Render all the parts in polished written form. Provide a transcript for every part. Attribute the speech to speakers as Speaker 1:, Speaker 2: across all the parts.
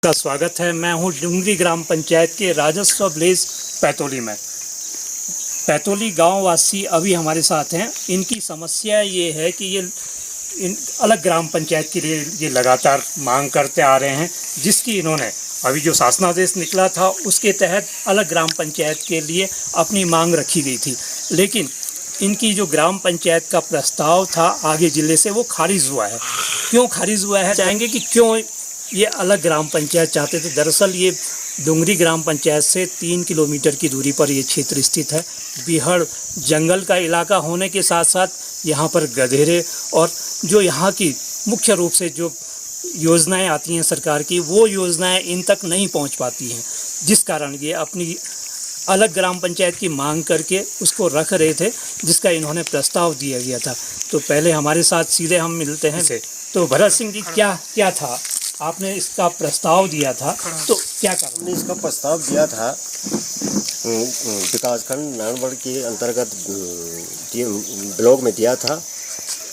Speaker 1: का स्वागत है। मैं हूं डुंगरी ग्राम पंचायत के राजस्व विलेज पैतोली में। पैतोली गांव वासी अभी हमारे साथ हैं। इनकी समस्या ये है कि ये अलग ग्राम पंचायत के लिए ये लगातार मांग करते आ रहे हैं, जिसकी इन्होंने अभी जो शासनादेश निकला था उसके तहत अलग ग्राम पंचायत के लिए अपनी मांग रखी गई थी। लेकिन इनकी जो ग्राम पंचायत का प्रस्ताव था आगे जिले से, वो खारिज हुआ है। क्यों खारिज हुआ है, चाहेंगे कि क्यों ये अलग ग्राम पंचायत चाहते थे। दरअसल ये डुंगरी ग्राम पंचायत से 3 किलोमीटर की दूरी पर ये क्षेत्र स्थित है। बिहड़ जंगल का इलाका होने के साथ साथ यहाँ पर गधेरे और जो यहाँ की मुख्य रूप से जो योजनाएं आती हैं सरकार की, वो योजनाएं इन तक नहीं पहुँच पाती हैं, जिस कारण ये अपनी अलग ग्राम पंचायत की मांग करके उसको रख रहे थे, जिसका इन्होंने प्रस्ताव दिया गया था। तो पहले हमारे साथ सीधे हम मिलते हैं। तो भरत सिंह जी, क्या था, आपने इसका प्रस्ताव दिया था, तो क्या कारण?
Speaker 2: हमने इसका प्रस्ताव दिया था विकासखंड नानगढ़ के अंतर्गत ब्लॉक में दिया था,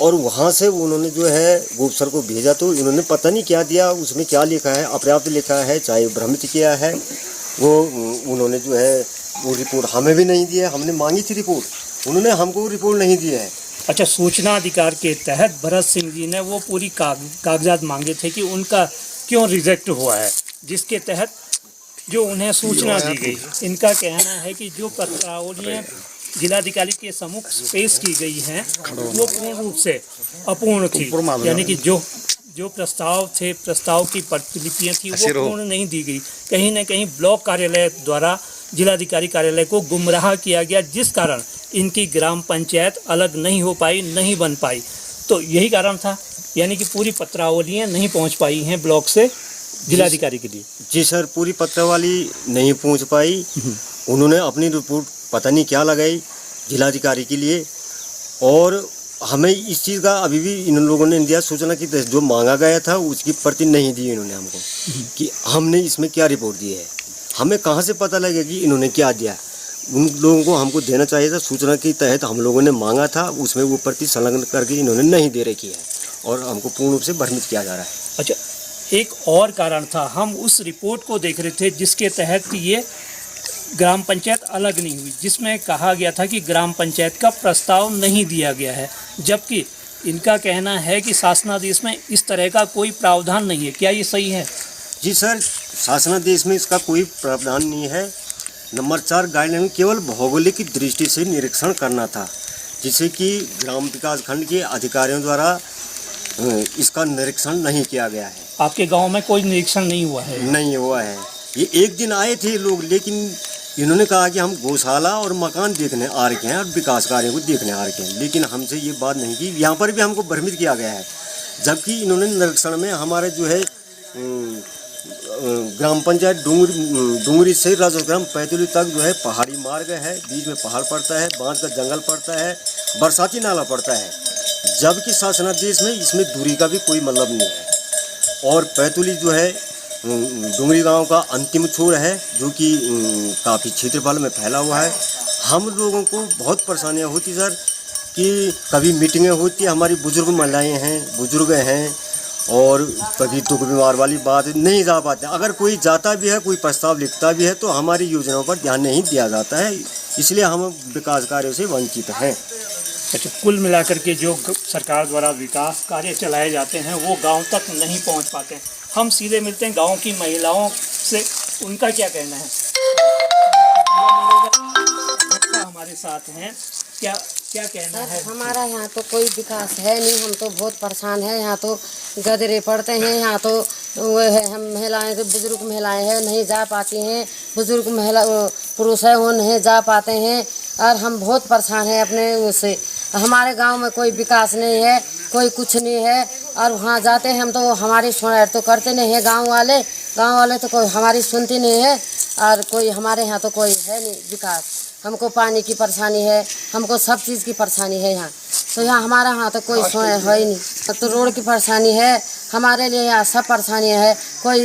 Speaker 2: और वहाँ से उन्होंने जो है गुप्त सर को भेजा, तो इन्होंने पता नहीं क्या दिया, उसमें क्या लिखा है, अपर्याप्त लिखा है, चाहे भ्रमित किया है। वो उन्होंने जो है वो रिपोर्ट हमें भी नहीं दी है। हमने मांगी थी रिपोर्ट, उन्होंने हमको रिपोर्ट नहीं दी है।
Speaker 1: अच्छा, सूचना अधिकार के तहत भरत सिंह जी ने वो पूरी कागजात मांगे थे कि उनका क्यों रिजेक्ट हुआ है, जिसके तहत जो उन्हें सूचना दी गई। इनका कहना है कि जो पत्रावलियाँ जिलाधिकारी के सम्मुख पेश की गई हैं वो पूर्ण रूप से अपूर्ण थी, यानी कि जो प्रस्ताव थे, प्रस्ताव की प्रतिलिपियाँ थी, वो पूर्ण नहीं दी गई। कहीं न कहीं ब्लॉक कार्यालय द्वारा जिलाधिकारी कार्यालय को गुमराह किया गया, जिस कारण इनकी ग्राम पंचायत अलग नहीं हो पाई, नहीं बन पाई। तो यही कारण था, यानी कि पूरी पत्रावलियाँ नहीं पहुंच पाई हैं ब्लॉक से जिलाधिकारी के लिए।
Speaker 2: जी सर, पूरी पत्रावली नहीं पहुंच पाई। उन्होंने अपनी रिपोर्ट पता नहीं क्या लगाई जिलाधिकारी के लिए, और हमें इस चीज़ का अभी भी इन लोगों ने दिया सूचना कि जो मांगा गया था उसकी प्रति नहीं दी इन्होंने हमको, कि हमने इसमें क्या रिपोर्ट दी है। हमें कहाँ से पता लगेगा कि इन्होंने क्या दिया। उन लोगों को हमको देना चाहिए था। सूचना के तहत हम लोगों ने मांगा था, उसमें वो प्रति संलग्न करके इन्होंने नहीं दे रखी है, और हमको पूर्ण रूप से भ्रमित किया जा रहा है।
Speaker 1: अच्छा, एक और कारण था, हम उस रिपोर्ट को देख रहे थे जिसके तहत ये ग्राम पंचायत अलग नहीं हुई, जिसमें कहा गया था कि ग्राम पंचायत का प्रस्ताव नहीं दिया गया है, जबकि इनका कहना है कि शासनादेश में इस तरह का कोई प्रावधान नहीं है। क्या ये सही है?
Speaker 2: जी सर, शासनादेश में इसका कोई प्रावधान नहीं है। नंबर 4 गाइडलाइन केवल भौगोलिक की दृष्टि से निरीक्षण करना था, जिसे कि ग्राम विकास खंड के अधिकारियों द्वारा इसका निरीक्षण नहीं किया गया है।
Speaker 1: आपके गांव में कोई निरीक्षण नहीं हुआ है?
Speaker 2: नहीं हुआ है। ये एक दिन आए थे लोग, लेकिन इन्होंने कहा कि हम गौशाला और मकान देखने आ रखे हैं और विकास कार्यों को देखने आ रखे हैं, लेकिन हमसे ये बात नहीं की। यहाँ पर भी हमको भ्रमित किया गया है, जबकि इन्होंने निरीक्षण में हमारे जो है ग्राम पंचायत डुंगरी से राजस्व पैतोली तक जो है पहाड़ी मार्ग है, बीच में पहाड़ पड़ता है, बांस का जंगल पड़ता है, बरसाती नाला पड़ता है, जबकि शासनादेश में इसमें दूरी का भी कोई मतलब नहीं है। और पैतोली जो है डुंगरी गांव का अंतिम छोर है, जो कि काफ़ी क्षेत्रफल में फैला हुआ है। हम लोगों को बहुत परेशानियां होती सर, कि कभी मीटिंगें होती है, हमारी बुजुर्ग महिलाएं हैं, बुजुर्ग हैं, और कभी दुख बीमार वाली बात नहीं जा पाते। अगर कोई जाता भी है, कोई प्रस्ताव लिखता भी है, तो हमारी योजनाओं पर ध्यान नहीं दिया जाता है, इसलिए हम विकास कार्यों से वंचित हैं।
Speaker 1: अच्छा, कुल मिलाकर के जो सरकार द्वारा विकास कार्य चलाए जाते हैं वो गांव तक नहीं पहुंच पाते हैं। हम सीधे मिलते हैं गांव की महिलाओं से, उनका क्या कहना है। हमारे साथ हैं, क्या कहना है?
Speaker 3: हमारा यहाँ तो कोई विकास है नहीं, हम तो बहुत परेशान हैं। यहाँ तो गधरे पड़ते हैं, यहाँ तो वो है, हम महिलाएं, बुजुर्ग महिलाएं हैं, नहीं जा पाती हैं, बुजुर्ग महिला पुरुष है वो नहीं जा पाते हैं, और हम बहुत परेशान हैं अपने उससे। हमारे गांव में कोई विकास नहीं है, कोई कुछ नहीं है, और वहाँ जाते हैं हम तो हमारी सुनाई तो करते नहीं है। गांव वाले तो कोई हमारी सुनती नहीं है, और कोई हमारे यहाँ तो कोई है नहीं विकास। हमको पानी की परेशानी है, हमको सब चीज़ की परेशानी है यहाँ। तो यहाँ हमारा यहाँ तो कोई सुनाई है ही नहीं। तो रोड की परेशानी है हमारे लिए, यहाँ सब परेशानी है। कोई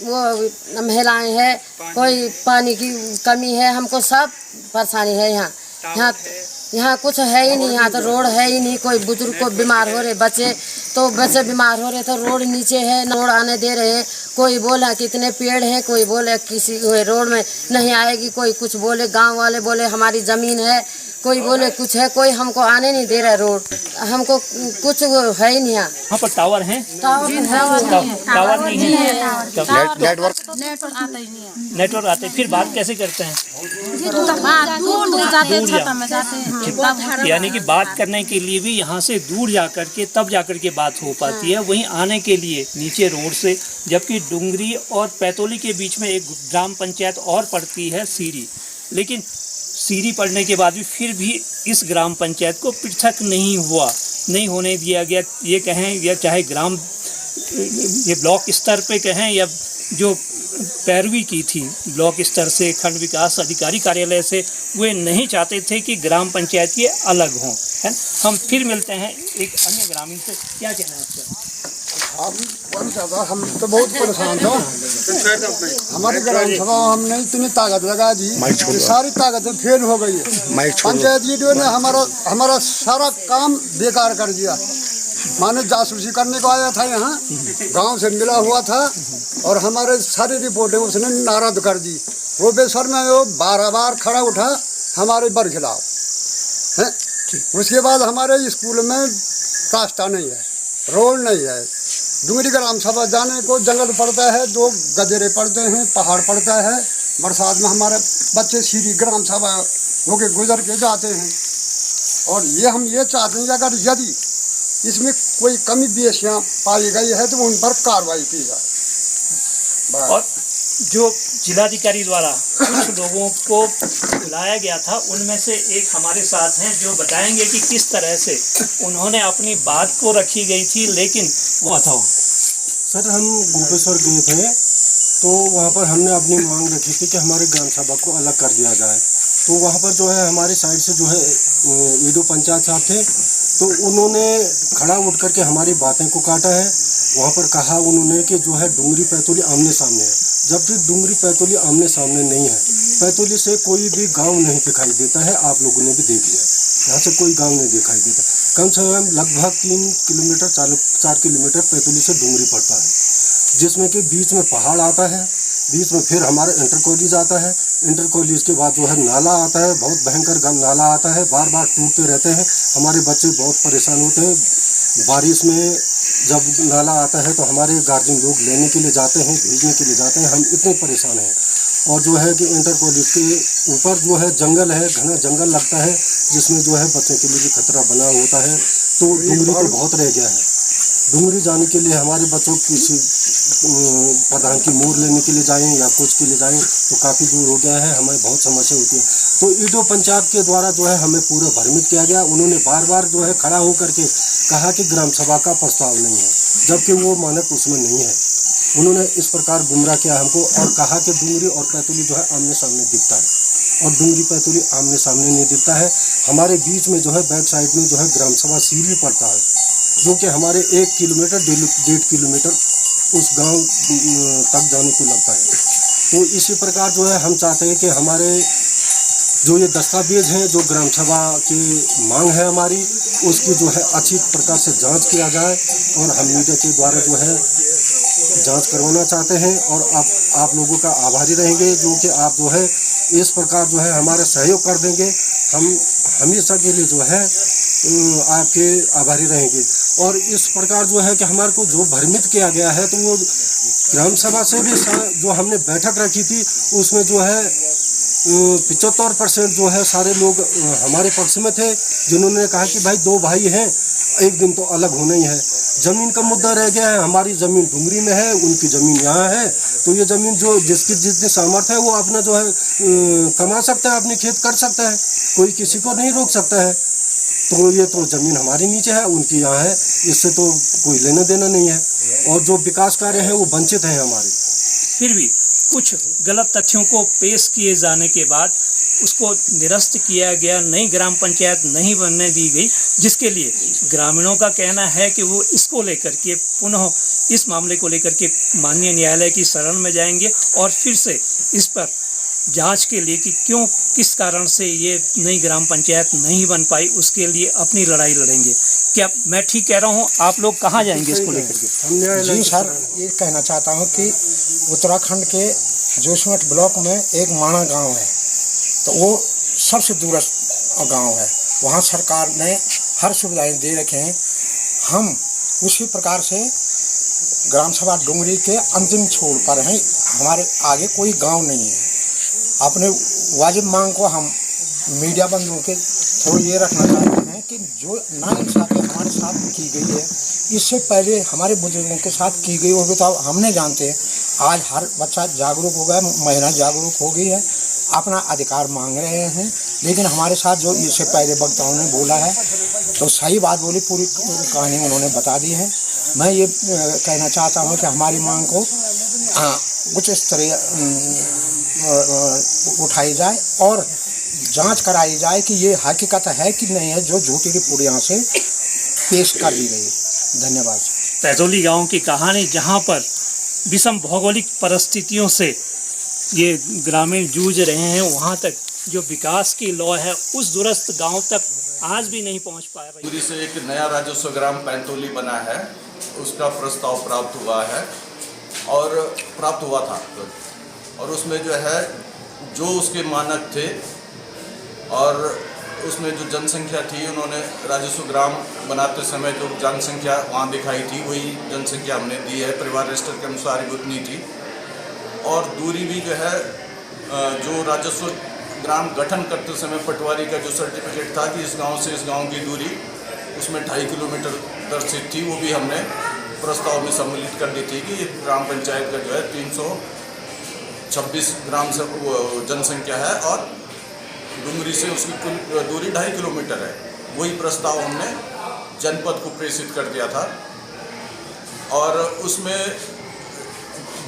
Speaker 3: वो महिलाएं हैं, कोई पानी की कमी है, हमको सब परेशानी है यहाँ। यहाँ कुछ है ही नहीं, यहाँ तो रोड है ही नहीं। कोई बुजुर्ग को बीमार हो रहे बच्चे, तो बच्चे बीमार हो रहे तो रोड नीचे है, रोड आने दे रहे हैं। कोई बोला कितने पेड़ हैं, कोई बोले किसी रोड में नहीं आएगी, कोई कुछ बोले, गांव वाले बोले हमारी ज़मीन है, कोई बोले कुछ है, कोई हमको आने नहीं दे रहा रोड, हमको कुछ वो है ही नहीं।
Speaker 1: वहाँ पर टावर हैं? टावर नहीं है। नेटवर्क आते फिर बात कैसे करते हैं? यानी कि बात करने के लिए भी यहाँ से दूर जाकर के तब जाकर के बात हो पाती है, वहीं आने के लिए नीचे रोड से, जबकि डुंगरी और पैतोली के बीच में एक ग्राम पंचायत और पड़ती है सीरी, लेकिन सीरी पड़ने के बाद भी फिर भी इस ग्राम पंचायत को पृथक नहीं होने दिया गया। ये कहें या चाहे ये ब्लॉक स्तर पे कहें या जो पैरवी की थी ब्लॉक स्तर से, खंड विकास अधिकारी कार्यालय से, वे नहीं चाहते थे कि ग्राम पंचायत ये अलग हों, है। हम फिर मिलते हैं एक अन्य ग्रामीण से। क्या कहना है आपका?
Speaker 4: हम तो बहुत परेशान थे। हमारी ग्राम सभा हमने इतनी ताकत लगा दी कि सारी ताकत फेल हो गई है। पंचायत लीडर ने हमारा सारा काम बेकार कर दिया। माने जासूसी करने को आया था, यहाँ गांव से मिला हुआ था और हमारे सारी रिपोर्टें उसने नारद कर दी। वो बेसर में वो 12 बार खड़ा उठा हमारे बरखिलाफ है। उसके बाद हमारे स्कूल में रास्ता नहीं है, रोड नहीं है, डुंगरी ग्राम सभा जाने को जंगल पड़ता है, 2 गदेरे पड़ते हैं, पहाड़ पड़ता है। बरसात में हमारे बच्चे सीधी ग्राम सभा होके गुजर के जाते हैं। और हम ये चाहते हैं अगर यदि इसमें कोई कमी बेशियाँ पाई गई है तो उन पर कार्रवाई की जाए।
Speaker 1: और जो जिलाधिकारी द्वारा कुछ लोगों को बुलाया गया था, उनमें से एक हमारे साथ हैं जो बताएंगे कि किस तरह से उन्होंने अपनी बात को रखी गई थी। लेकिन वो था
Speaker 5: सर, हम गोपेश्वर गए थे तो वहाँ पर हमने अपनी मांग रखी थी कि हमारे ग्राम सभा को अलग कर दिया जाए। तो वहाँ पर जो है हमारी साइड से जो है ईडो पंचायत साहब थे, तो उन्होंने खड़ा उठ करके हमारी बातें को काटा है। वहाँ पर कहा उन्होंने कि जो है डुंगरी पैतोली आमने सामने है, जबकि डुंगरी पैतोली आमने सामने नहीं है। पैतोली से कोई भी गांव नहीं दिखाई देता है, आप लोगों ने भी देख लिया, यहाँ से कोई गांव नहीं दिखाई देता। कम से कम लगभग 3 किलोमीटर 4 किलोमीटर पैतोली से डुंगरी पड़ता है, जिसमें कि बीच में पहाड़ आता है, बीच में फिर हमारा इंटर कॉलेज आता है, इंटर कॉलेज के बाद जो है नाला आता है, बहुत भयंकर नाला आता है, बार बार टूटते रहते हैं। हमारे बच्चे बहुत परेशान होते हैं। बारिश में जब नाला आता है तो हमारे गार्जियन लोग लेने के लिए जाते हैं, भेजने के लिए जाते हैं, हम इतने परेशान हैं। और जो है कि इंटर कॉलेज के ऊपर जो है जंगल है, घना जंगल लगता है, जिसमें जो है बच्चों के लिए भी खतरा बना होता है। तो डुंगरी तो बहुत रह गया है। डुंगरी जाने के लिए हमारे बच्चों किसी प्रधान की मोर लेने के लिए जाएं या कुछ के लिए जाएं तो काफ़ी दूर हो गया है, हमें बहुत समस्या होती है। तो ईडो पंचायत के द्वारा जो है हमें पूरा भ्रमित किया गया। उन्होंने बार बार जो है खड़ा होकर के कहा कि ग्राम सभा का प्रस्ताव नहीं है, जबकि वो मानक उसमें नहीं है। उन्होंने इस प्रकार गुमराह किया हमको और कहा कि डुंगरी और पैतोली जो है आमने सामने दिखता है, और डुंगरी पैतोली आमने सामने नहीं दिखता है। हमारे बीच में जो है बैक साइड में जो है ग्राम सभा सीरी पड़ता है, जो कि हमारे 1 किलोमीटर 1.5 किलोमीटर उस गांव तक जाने को लगता है। तो इसी प्रकार जो है हम चाहते हैं कि हमारे जो ये दस्तावेज हैं, जो ग्राम सभा की मांग है हमारी, उसकी जो है अच्छी प्रकार से जांच किया जाए। और हम मीडिया के द्वारा जो है जांच करवाना चाहते हैं और आप लोगों का आभारी रहेंगे, जो कि आप जो है इस प्रकार जो है हमारा सहयोग कर देंगे। हम हमेशा के लिए जो है आपके आभारी रहेंगे। और इस प्रकार जो है कि हमारे को जो भ्रमित किया गया है, तो वो ग्राम सभा से भी जो हमने बैठक रखी थी उसमें जो है 75% जो है सारे लोग हमारे पक्ष में थे, जिन्होंने कहा कि भाई 2 भाई हैं, एक दिन तो अलग होना ही है। ज़मीन का मुद्दा रह गया है, हमारी ज़मीन डुंगरी में है, उनकी ज़मीन यहाँ है। तो ये ज़मीन जो जिसकी जितनी सामर्थ्य है वो अपना जो है कमा सकता है, अपने खेत कर सकता है, कोई किसी को नहीं रोक सकता है। तो ये तो ज़मीन हमारे नीचे है, उनकी यहाँ है, इससे तो कोई लेना देना नहीं है। और जो विकास कार्य हैं वो वंचित हैं हमारे।
Speaker 1: फिर भी कुछ गलत तथ्यों को पेश किए जाने के बाद उसको निरस्त किया गया, नई ग्राम पंचायत नहीं बनने दी गई, जिसके लिए ग्रामीणों का कहना है कि वो इसको लेकर के पुनः इस मामले को लेकर के माननीय न्यायालय की शरण में जाएंगे और फिर से इस पर जांच के लिए कि क्यों किस कारण से ये नई ग्राम पंचायत नहीं बन पाई, उसके लिए अपनी लड़ाई लड़ेंगे। क्या मैं ठीक कह रहा हूँ? आप लोग कहाँ जाएंगे इसको लेकर के?
Speaker 5: हम न्यायालय
Speaker 4: जी सर, ये कहना चाहता हूँ कि उत्तराखंड के जोशीमठ ब्लॉक में एक माणा गांव है, तो वो सबसे दूरस्थ गांव है। वहाँ सरकार ने हर सुविधाएं दे रखे हैं। हम उसी प्रकार से ग्राम सभा डुंगरी के अंतिम छोर पर हैं। हमारे आगे कोई गांव नहीं है। अपने वाजिब मांग को हम मीडिया बंधुओं के थ्रू ये रखना चाहते हैं कि जो नाइंसाफी हमारे साथ की गई है, इससे पहले हमारे बुजुर्गों के साथ की गई होगी तो हम नहीं जानते। आज हर बच्चा जागरूक हो गया, महिला जागरूक हो गई है, अपना अधिकार मांग रहे हैं। लेकिन हमारे साथ जो इससे पहले वक्ताओं ने बोला है तो सही बात बोली, पूरी कहानी उन्होंने बता दी है। मैं ये कहना चाहता हूँ कि हमारी मांग को उच्च स्तरीय उठाई जाए और जांच कराई जाए कि ये हकीकत है कि नहीं है जो झूठी रिपोर्ट यहाँ से पेश कर दी गई। धन्यवाद।
Speaker 1: पैतोली गांव की कहानी, जहां पर विषम भौगोलिक परिस्थितियों से ये ग्रामीण जूझ रहे हैं, वहां तक जो विकास की लौ है उस दूरस्थ गांव तक आज भी नहीं पहुंच पाया।
Speaker 6: दूरी से एक नया राजस्व ग्राम पैतोली बना है, उसका प्रस्ताव प्राप्त हुआ था और उसमें जो है जो उसके मानक थे और उसमें जो जनसंख्या थी, उन्होंने राजस्व ग्राम बनाते समय जो जनसंख्या वहाँ दिखाई थी वही जनसंख्या हमने दी है। परिवार रजिस्टर के अनुसार ही उतनी थी। और दूरी भी जो है जो राजस्व ग्राम गठन करते समय पटवारी का जो सर्टिफिकेट था कि इस गांव से इस गांव की दूरी उसमें 2.5 किलोमीटर दर्शित थी, वो भी हमने प्रस्ताव में सम्मिलित कर दी थी कि ग्राम पंचायत का जो है 326 ग्राम से जनसंख्या है और डुंगरी से उसकी कुल दूरी 2.5 किलोमीटर है। वही प्रस्ताव हमने जनपद को प्रेषित कर दिया था और उसमें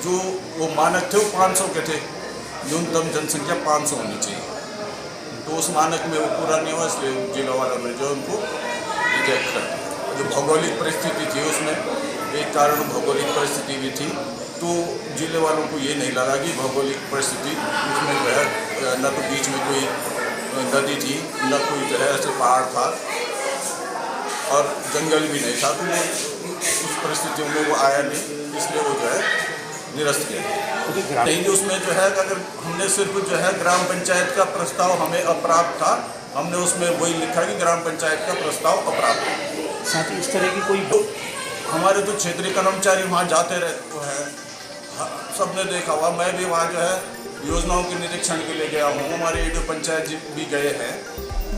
Speaker 6: जो वो मानक थे वो 500 के थे, न्यूनतम जनसंख्या 500 होनी चाहिए। तो उस मानक में वो पूरा नहीं हुआ, इसलिए जिला वालों ने जो उनको रिजेक्ट कर दिया। जो भौगोलिक परिस्थिति थी उसमें एक कारण भौगोलिक परिस्थिति भी थी, तो जिले वालों को ये नहीं लगा कि भौगोलिक परिस्थिति उसमें जो है न तो बीच में कोई नदी थी न कोई जो है ऐसे पहाड़ था और जंगल भी नहीं था, तो वो उस परिस्थितियों में वो आया नहीं, इसलिए वो जो है निरस्त किया। नहीं कि उसमें जो है अगर हमने सिर्फ जो है ग्राम पंचायत का प्रस्ताव हमें अप्राप्त था, हमने उसमें वही लिखा कि ग्राम पंचायत का प्रस्ताव अप्राप्त है।
Speaker 1: साथ ही इस तरह की कोई
Speaker 6: हमारे जो क्षेत्रीय कर्मचारी वहाँ जाते रहते हैं, सबने देखा हुआ, मैं भी वहाँ जो है योजनाओं के निरीक्षण के लिए गया हूँ, हमारे ईडो पंचायत भी गए हैं,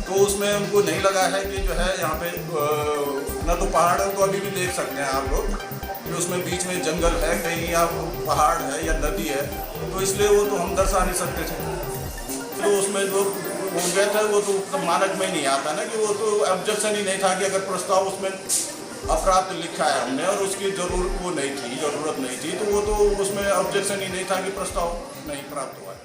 Speaker 6: तो उसमें उनको नहीं लगा है कि जो है यहाँ पे न तो पहाड़ है, तो अभी भी देख सकते हैं आप लोग कि उसमें बीच में जंगल है, कहीं या पहाड़ है या नदी है, तो इसलिए वो तो हम दर्शा नहीं सकते थे। तो उसमें जो हो गया था वो तो मानक में नहीं आता ना, कि वो तो ऑब्जेक्शन ही नहीं था कि अगर प्रस्ताव उसमें अप्राप्त लिखा है हमने और उसकी जरूरत नहीं थी, तो वो तो उसमें ऑब्जेक्शन ही नहीं था कि प्रस्ताव नहीं प्राप्त हुआ है।